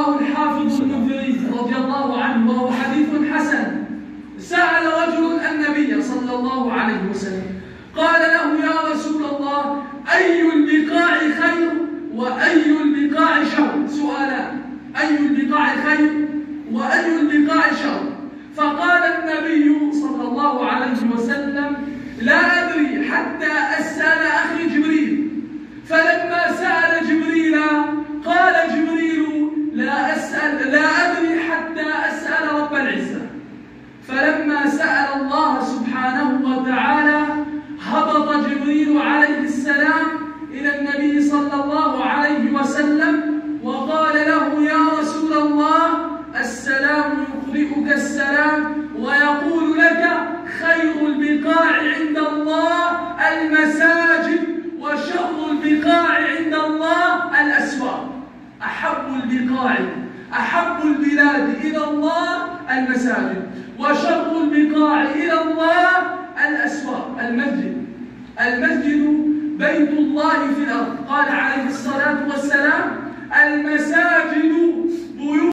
رواه الحافظ المنذري رضي الله عنه وهو حديث حسن. سأل رجل النبي صلى الله عليه وسلم قال له: يا رسول الله، أي البقاع خير وأي البقاع شر؟ سؤالان: أي البقاع خير وأي البقاع شر؟ فقال النبي صلى الله عليه وسلم: لا أدري حتى أسأل أخي جبريل. فلما سأل جبريل قال جبريل: لا أدري حتى أسأل رب العزة. فلما سأل الله سبحانه وتعالى هبط جبريل عليه السلام إلى النبي صلى الله عليه وسلم وقال له: يا رسول الله، السلام يقرئك السلام ويقول لك: خير البقاع عند الله المساجد وشر البقاع عند الله الأسواق. أحب البلاد إلى الله المساجد، وشر البقاع إلى الله الأسواق. المسجد بيت الله في الأرض. قال